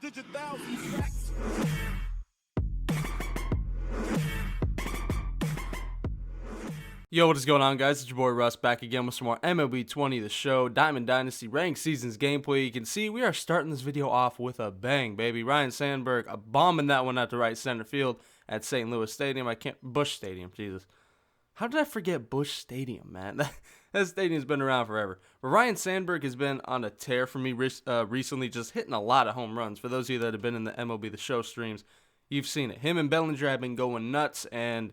double-digit thousand stacks. Yo, what is going on, guys? It's your boy Russ back again with some more MLB 20, the show, Diamond Dynasty ranked seasons gameplay. You can see we are starting this video off with a bang, baby. Ryan Sandberg bombing that one out to right center field at St. Louis Stadium. Busch Stadium, Jesus. How did I forget Busch Stadium, man? That stadium's been around forever. But Ryan Sandberg has been on a tear for me recently, just hitting a lot of home runs. For those of you that have been in the MLB The Show streams, you've seen it. Him and Bellinger have been going nuts, and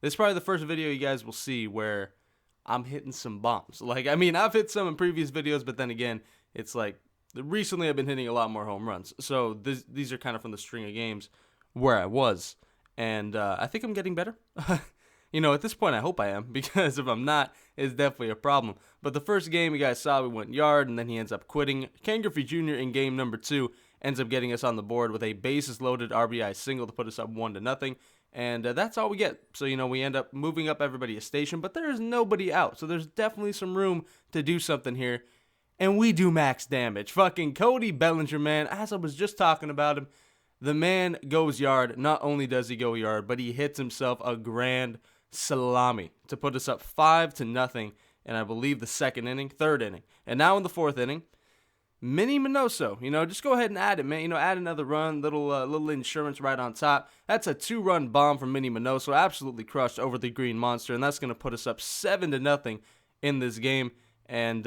this is probably the first video you guys will see where I'm hitting some bombs. I've hit some in previous videos, but then again, it's like recently I've been hitting a lot more home runs. So these are kind of from the string of games where I was, and I think I'm getting better. At this point, I hope I am, because if I'm not, it's definitely a problem. But the first game you guys saw, we went yard, and then he ends up quitting. Ken Griffey Jr. in game number 2 ends up getting us on the board with a bases-loaded RBI single to put us up 1-0. And that's all we get. So, we end up moving up everybody a station, but there is nobody out. So there's definitely some room to do something here. And we do max damage. Fucking CODY Bellinger, man. As I was just talking about him, the man goes yard. Not only does he go yard, but he hits himself a grand salami to put us up 5-0 in, I believe, the third inning. And now in the fourth inning, Mini Minoso, just go ahead and add it, man. Add another run, little insurance right on top. That's a 2-run bomb from Mini Minoso, absolutely crushed over the Green Monster, and that's going to put us up 7-0 in this game. And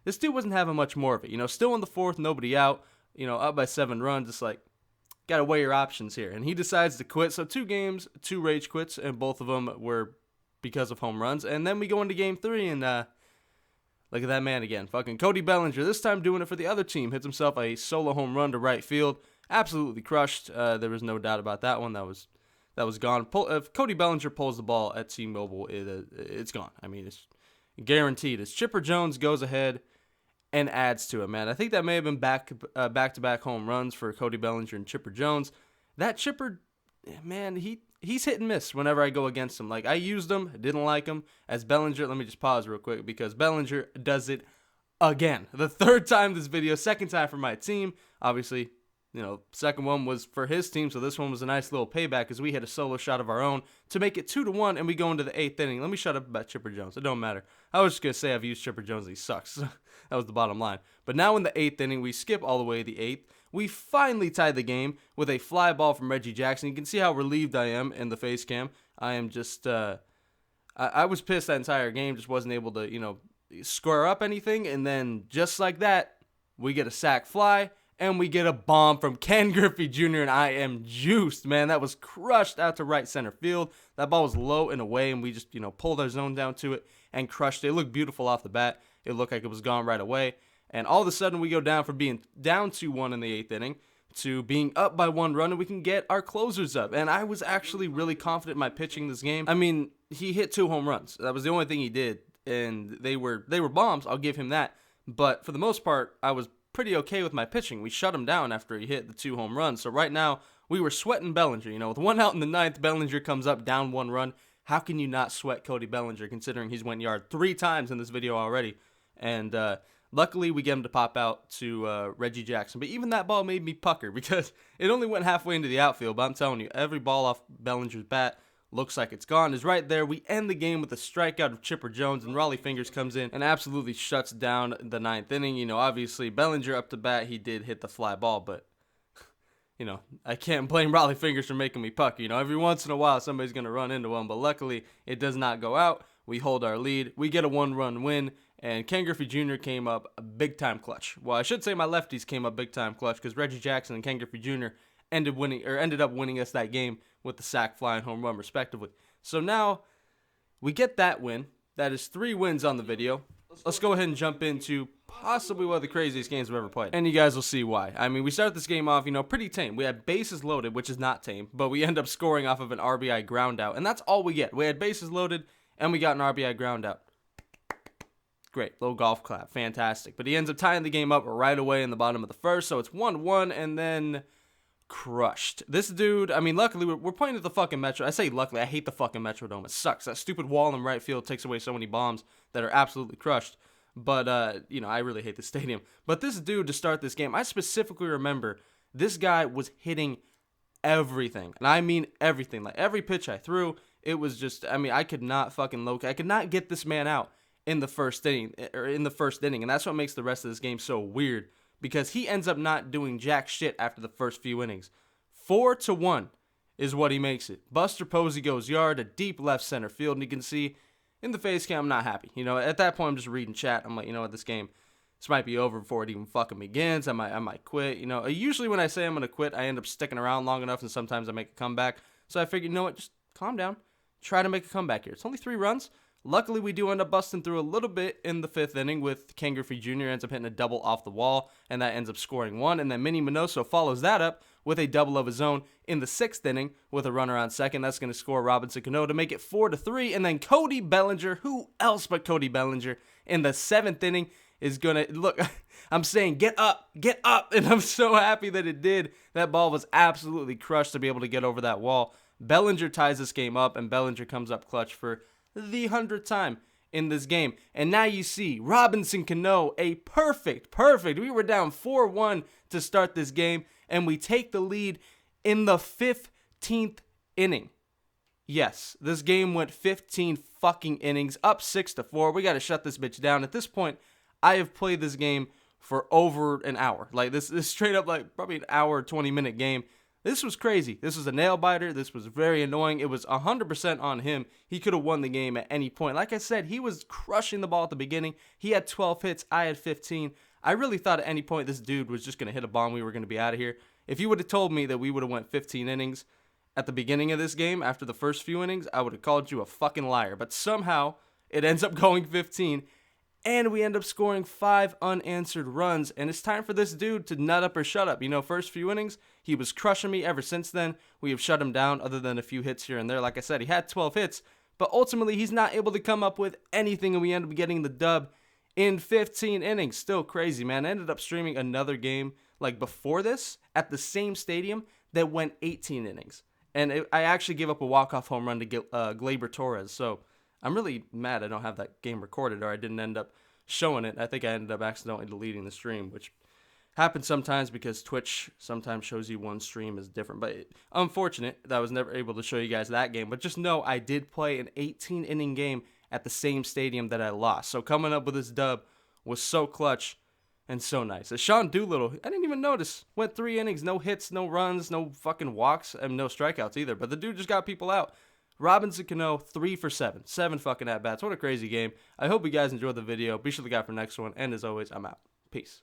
this dude wasn't having much more of it. Still in the fourth, nobody out, up by 7 runs. It's like, got to weigh your options here. And he decides to quit. So 2 games, 2 rage quits, and both of them were because of home runs. And then we go into game 3, and look at that man again. Fucking CODY Bellinger, this time doing it for the other team. Hits himself a solo home run to right field. Absolutely crushed. There was no doubt about that one. That was gone. If CODY Bellinger pulls the ball at T-Mobile, it's gone. It's guaranteed. As Chipper Jones goes ahead and adds to it, man. I think that may have been back-to-back home runs for CODY Bellinger and Chipper Jones. That Chipper, man, he's hit and miss whenever I go against him. I used him, didn't like him. As Bellinger, let me just pause real quick, because Bellinger does it again. The third time this video, second time for my team. Obviously, second one was for his team, so this one was a nice little payback as we hit a solo shot of our own to make it 2-1, and we go into the 8th inning. Let me shut up about Chipper Jones. It don't matter. I was just going to say I've used Chipper Jones and he sucks. That was the bottom line. But now in the 8th inning, we skip all the way to the 8th. We finally tied the game with a fly ball from Reggie Jackson. You can see how relieved I am in the face cam. I am just, I was pissed that entire game, just wasn't able to, square up anything. And then just like that, we get a sac fly. And we get a bomb from Ken Griffey Jr., and I am juiced, man. That was crushed out to right center field. That ball was low and away, and we just, pulled our zone down to it and crushed it. It looked beautiful off the bat. It looked like it was gone right away. And all of a sudden, we go down from being down 2-1 in the 8th inning to being up by 1 run, and we can get our closers up. And I was actually really confident in my pitching this game. He hit 2 home runs. That was the only thing he did, and they were bombs. I'll give him that. But for the most part, I was pretty okay with my pitching. We shut him down after he hit the 2 home runs. So right now, we were sweating Bellinger. With 1 out in the 9th, Bellinger comes up down 1 run. How can you not sweat CODY Bellinger, considering he's went yard 3 times in this video already? And luckily, we get him to pop out to Reggie Jackson. But even that ball made me pucker, because it only went halfway into the outfield. But I'm telling you, every ball off Bellinger's bat looks like it's gone. Is right there. We end the game with a strikeout of Chipper Jones, and Raleigh Fingers comes in and absolutely shuts down the 9th inning. Obviously, Bellinger up to bat, he did hit the fly ball, but, I can't blame Raleigh Fingers for making me puck. Every once in a while, somebody's going to run into one, but luckily, it does not go out. We hold our lead. We get a 1-run win, and Ken Griffey Jr. came up a big-time clutch. Well, I should say my lefties came up big-time clutch, because Reggie Jackson and Ken Griffey Jr. ended up winning us that game with the sac fly and home run respectively. So now we get that win. That is 3 wins on the video. Let's go ahead and jump into possibly one of the craziest games I've ever played, and you guys will see why. We start this game off, pretty tame. We had bases loaded, which is not tame, but we end up scoring off of an RBI ground out, and that's all we get. We had bases loaded, and we got an RBI ground out. Great, little golf clap, fantastic. But he ends up tying the game up right away in the bottom of the first, so it's 1-1, and then crushed. This dude, luckily, we're playing at the fucking Metro. I say luckily, I hate the fucking Metrodome. It sucks. That stupid wall in right field takes away so many bombs that are absolutely crushed. But, I really hate the stadium. But this dude, to start this game, I specifically remember This guy was hitting everything, and I mean everything. Like every pitch I threw, it was just, I mean, I could not fucking locate. I could not get this man out in the first inning, and that's what makes the rest of this game so weird, because he ends up not doing jack shit after the first few innings. 4-1 is what he makes it. Buster Posey goes yard, a deep left center field, and you can see in the face cam I'm not happy. You know, at that point I'm just reading chat. I'm like, you know what, this might be over before it even fucking begins. I might quit. You know, usually when I say I'm gonna quit, I end up sticking around long enough, and sometimes I make a comeback. So I figured, you know what, just calm down, try to make a comeback here. It's only 3 runs. Luckily, we do end up busting through a little bit in the 5th inning with Ken Griffey Jr. ends up hitting a double off the wall, and that ends up scoring 1. And then Minnie Minoso follows that up with a double of his own in the 6th inning with a runner on second. That's going to score Robinson Cano to make it 4-3. And then Cody Bellinger, who else but Cody Bellinger, in the 7th inning is going to, look, I'm saying get up, and I'm so happy that it did. That ball was absolutely crushed to be able to get over that wall. Bellinger ties this game up, and Bellinger comes up clutch for the 100th time in this game. And now you see Robinson Cano, a perfect. We were down 4-1 to start this game, and we take the lead in the 15th inning. Yes, this game went 15 fucking innings, up 6-4. We got to shut this bitch down. At this point, I have played this game for over an hour. Like, this straight up, like, probably an hour, 20-minute game. This was crazy. This was a nail-biter. This was very annoying. It was 100% on him. He could have won the game at any point. Like I said, he was crushing the ball at the beginning. He had 12 hits. I had 15. I really thought at any point this dude was just going to hit a bomb. We were going to be out of here. If you would have told me that we would have went 15 innings at the beginning of this game after the first few innings, I would have called you a fucking liar. But somehow it ends up going 15. And we end up scoring 5 unanswered runs. And it's time for this dude to nut up or shut up. You know, first few innings, he was crushing me. Ever since then, we have shut him down other than a few hits here and there. Like I said, he had 12 hits. But ultimately, he's not able to come up with anything. And we end up getting the dub in 15 innings. Still crazy, man. I ended up streaming another game like before this at the same stadium that went 18 innings. And I actually gave up a walk-off home run to Gleyber Torres. So I'm really mad I don't have that game recorded, or I didn't end up showing it. I think I ended up accidentally deleting the stream, which happens sometimes because Twitch sometimes shows you one stream is different. But unfortunate that I was never able to show you guys that game. But just know I did play an 18-inning game at the same stadium that I lost. So coming up with this dub was so clutch and so nice. Sean Doolittle, I didn't even notice, went 3 innings, no hits, no runs, no fucking walks, and no strikeouts either. But the dude just got people out. Robinson Cano, 3 for 7. 7 fucking at-bats. What a crazy game. I hope you guys enjoyed the video. Be sure to look out for the next one. And as always, I'm out. Peace.